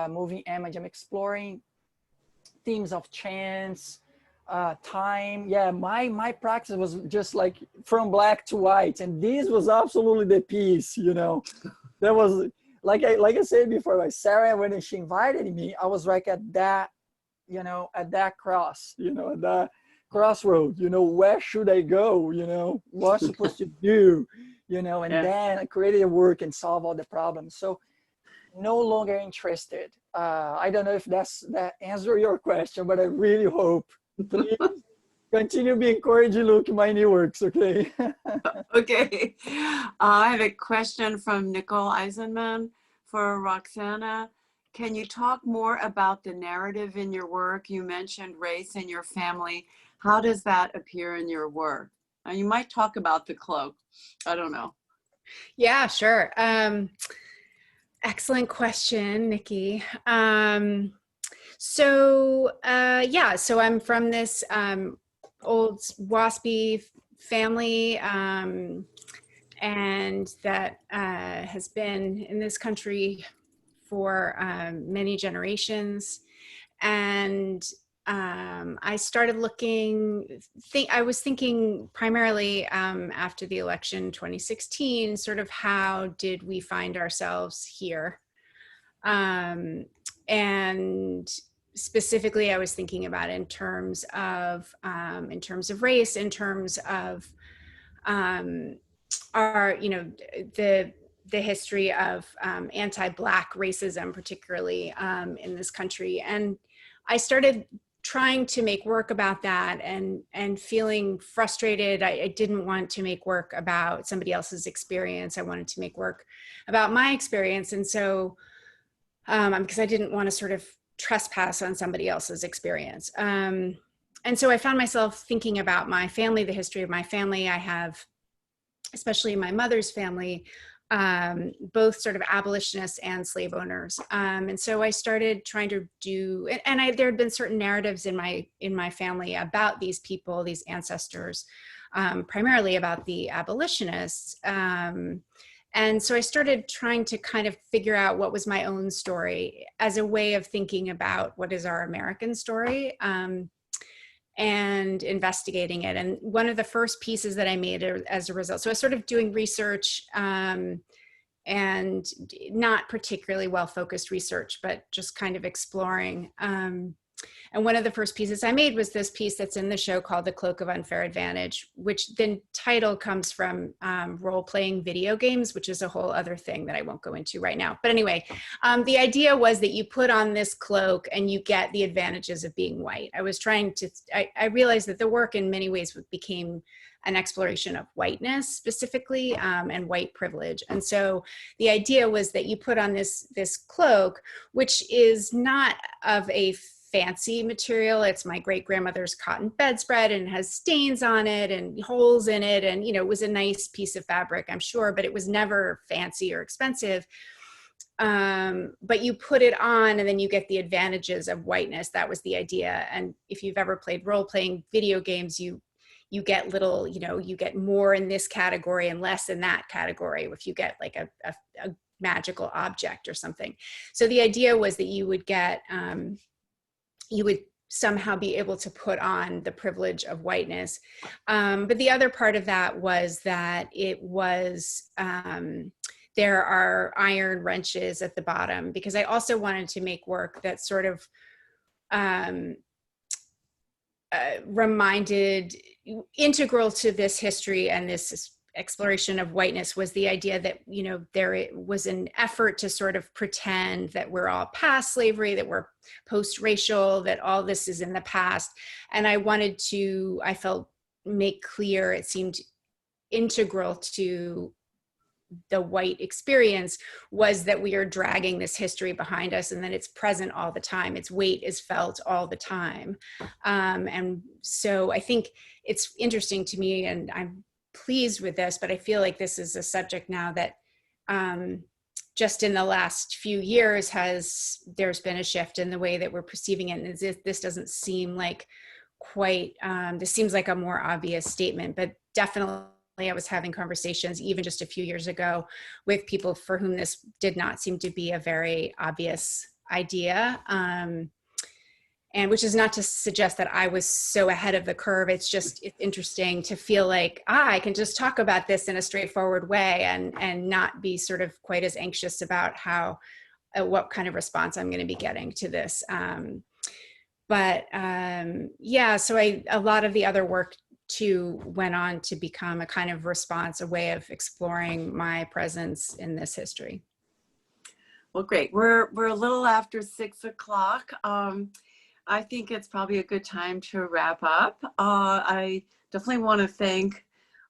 moving image. I'm exploring themes of chance, time. Yeah, my practice was just like from black to white, and this was absolutely the piece, you know. That was like I said before, like Sarah, when she invited me, I was like at that, you know, at that cross, you know, at that crossroad, you know, where should I go, you know, what's supposed to do, you know, and then I created a work and solve all the problems. So no longer interested. I don't know if that answer your question, but I really hope. Please continue being encouraging. Look my new works, okay? Okay. I have a question from Nicole Eisenman for Roxana. Can you talk more about the narrative in your work? You mentioned race in your family. How does that appear in your work? You might talk about the cloak. I don't know. Yeah, sure. Excellent question, Nikki. So I'm from this old WASPy family, and that has been in this country for many generations. And I started I was thinking primarily after the election 2016, sort of how did we find ourselves here? And specifically, I was thinking about in terms of race, in terms of our, you know, the history of anti-Black racism, particularly in this country. And I started trying to make work about that and feeling frustrated. I didn't want to make work about somebody else's experience. I wanted to make work about my experience. And so, because I didn't want to sort of trespass on somebody else's experience. And so I found myself thinking about my family, the history of my family. I have, especially my mother's family, both sort of abolitionists and slave owners. And so I started trying to do, there had been certain narratives in my family about these people, these ancestors, primarily about the abolitionists. And so I started trying to kind of figure out what was my own story as a way of thinking about what is our American story. And investigating it. And one of the first pieces that I made as a result, so I was sort of doing research and not particularly well-focused research, but just kind of exploring. And one of the first pieces I made was this piece that's in the show called The Cloak of Unfair Advantage, which the title comes from role-playing video games, which is a whole other thing that I won't go into right now. But anyway, the idea was that you put on this cloak and you get the advantages of being white. I realized that the work in many ways became an exploration of whiteness specifically, and white privilege. And so the idea was that you put on this cloak, which is not of a fancy material. It's my great grandmother's cotton bedspread and has stains on it and holes in it. And, you know, it was a nice piece of fabric, I'm sure, but it was never fancy or expensive. But you put it on and then you get the advantages of whiteness. That was the idea. And if you've ever played role-playing video games, you get little, you know, you get more in this category and less in that category if you get like a magical object or something. So the idea was that you would get, you would somehow be able to put on the privilege of whiteness. But the other part of that was that it was, there are iron wrenches at the bottom, because I also wanted to make work that sort of reminded, integral to this history and this exploration of whiteness was the idea that, you know, there was an effort to sort of pretend that we're all past slavery, that we're post-racial, that all this is in the past. And I wanted to, I felt, make clear, it seemed integral to the white experience, was that we are dragging this history behind us and that it's present all the time. Its weight is felt all the time. And so I think it's interesting to me, and I'm pleased with this, but I feel like this is a subject now that just in the last few years there's been a shift in the way that we're perceiving it. And this doesn't seem like quite, this seems like a more obvious statement, but definitely I was having conversations even just a few years ago with people for whom this did not seem to be a very obvious idea. And which is not to suggest that I was so ahead of the curve. It's interesting to feel like, I can just talk about this in a straightforward way and not be sort of quite as anxious about what kind of response I'm going to be getting to this. Yeah, so a lot of the other work too went on to become a kind of response, a way of exploring my presence in this history. Well, great. We're a little after 6 o'clock. I think it's probably a good time to wrap up. I definitely want to thank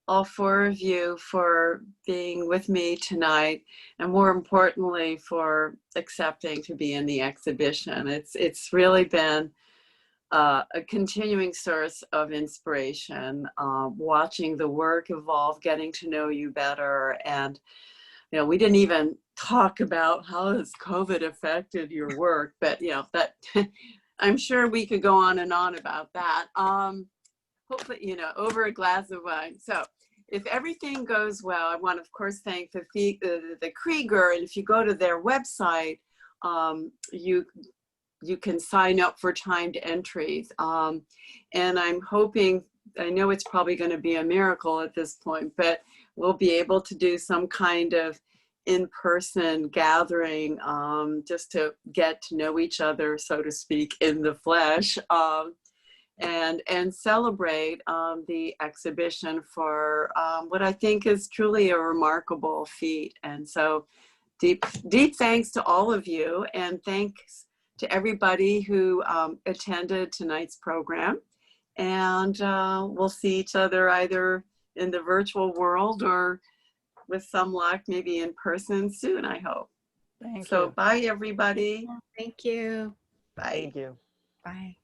all 4 of you for being with me tonight, and more importantly, for accepting to be in the exhibition. It's really been a continuing source of inspiration, watching the work evolve, getting to know you better. And, you know, we didn't even talk about how has COVID affected your work, but, you know, that I'm sure we could go on and on about that. Hopefully, you know, over a glass of wine. So if everything goes well, I want to, of course, thank the Krieger. And if you go to their website, you can sign up for timed entries. And I'm hoping, I know it's probably going to be a miracle at this point, but we'll be able to do some kind of in-person gathering, just to get to know each other, so to speak, in the flesh, and celebrate the exhibition for what I think is truly a remarkable feat. And so deep thanks to all of you, and thanks to everybody who attended tonight's program. And we'll see each other either in the virtual world or, with some luck, maybe in person soon, I hope. Thank you. So bye, everybody. Thank you. Bye. Thank you. Bye.